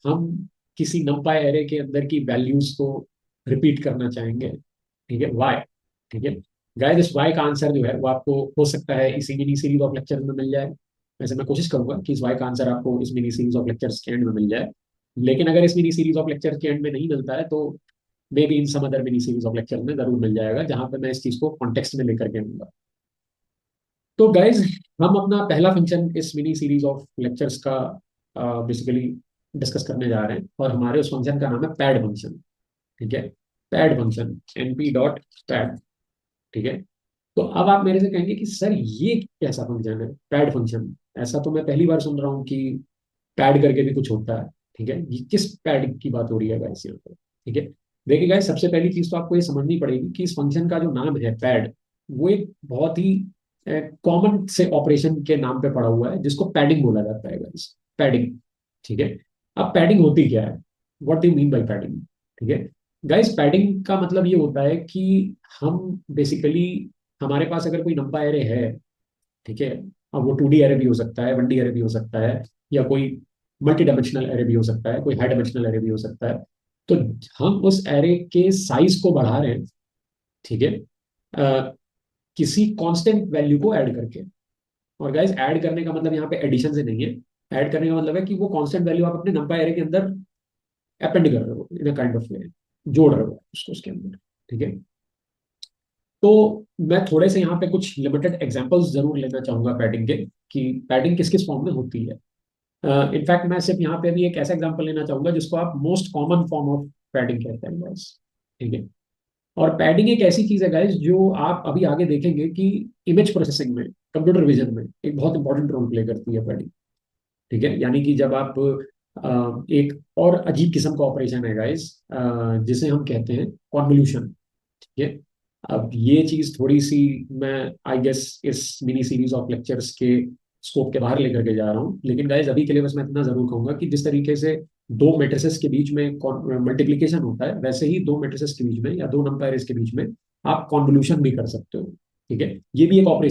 हम किसी नंपाई एरे के अंदर की वैल्यूज को रिपीट करना चाहेंगे। ठीक है, वाई। ठीक है गाइस, इस वाई का आंसर जो है वो आपको हो सकता है इसी मिनी सीरीज ऑफ लेक्चर में मिल जाए। वैसे मैं कोशिश करूंगा कि इस वाई का आंसर आपको इस मिनी सीरीज ऑफ लेक्चर्स के एंड में मिल जाए। लेकिन अगर इस मिनी सीरीज ऑफ लेक्चर के एंड में नहीं मिलता है तो maybe in some other mini series of lecture में जरूर मिल जाएगा, जहां पे मैं इस चीज को कॉन्टेक्स्ट में लेकर के आऊंगा। तो गाइज, हम अपना पहला फंक्शन इस मिनी सीरीज ऑफ लेक्चर्स का बेसिकली डिस्कस करने जा रहे हैं, और हमारे उस फंक्शन का नाम है पैड फंक्शन। ठीक है, pad function, np dot pad. ठीक है, तो अब आप मेरे से कहेंगे कि सर ये कैसा फंक्शन है पैड फंक्शन? ऐसा तो मैं पहली बार सुन रहा हूँ कि पैड करके भी कुछ होता है। ठीक है, ये किस पैड की बात हो रही है गाइस यहाँ पे? ठीक है, देखिए गाइस, सबसे पहली चीज तो आपको ये समझनी पड़ेगी कि इस फंक्शन का जो नाम है पैड, वो एक बहुत ही कॉमन से ऑपरेशन के नाम पे पड़ा हुआ है, जिसको पैडिंग बोला जाता है गाइस। पैडिंग। ठीक है, अब पैडिंग होती क्या है? What do mean by padding? ठीक है गाइस, पैडिंग का मतलब ये होता है कि हम बेसिकली, हमारे पास अगर कोई नंबर एरे है, ठीक है, अब वो 2D एरे भी हो सकता है, 1D एरे भी हो सकता है, या कोई मल्टी डायमेंशनल एरे भी हो सकता है, कोई हाई डायमेंशनल एरे भी हो सकता है। तो हम उस एरे के साइज को बढ़ा रहे हैं। ठीक है, किसी कांस्टेंट वैल्यू को ऐड करके। और गाइस, ऐड करने का मतलब यहाँ पे एडिशन से नहीं है। ऐड करने का मतलब है कि वो कांस्टेंट वैल्यू आप अपने नंबर एरे के अंदर अपेंड कर रहे हो इन अ काइंड ऑफ वे, जोड़ रहे हो उसको उसके अंदर। ठीक है, तो मैं थोड़े से यहाँ पे कुछ लिमिटेड एग्जांपल्स जरूर लेना चाहूंगा पैडिंग के, कि पैडिंग किस किस फॉर्म में होती है। इनफैक्ट मैं सिर्फ यहाँ पे भी एक ऐसा एग्जांपल लेना चाहूंगा जिसको आप most common form of padding कहते हैं गाइस। ठीक है, और पैडिंग एक ऐसी चीज है गाइस जो आप अभी आगे देखेंगे कि इमेज प्रोसेसिंग में, कंप्यूटर विजन में एक बहुत इंपॉर्टेंट रोल प्ले करती है पैडिंग। ठीक है, यानी कि जब आप एक और अजीब किस्म का ऑपरेशन है गाइस, जिसे हम कहते हैं कॉन्वोल्यूशन। ठीक है, अब ये चीज थोड़ी सी, मैं आई गेस इस मिनी सीरीज ऑफ लेक्चर्स के स्कोप के बाहर लेकर के जा रहा हूँ, लेकिन गाइस अभी के लिए बस मैं इतना जरूर कहूंगा कि जिस तरीके से दो मेट्रिसेस के बीच में मल्टीप्लीकेशन होता है, वैसे ही दो मेट्रिसेस के बीच में या दो नंबर के बीच में आप कॉन्वोल्यूशन भी कर सकते हो। ठीक है, ये भी एक ऑपरेशन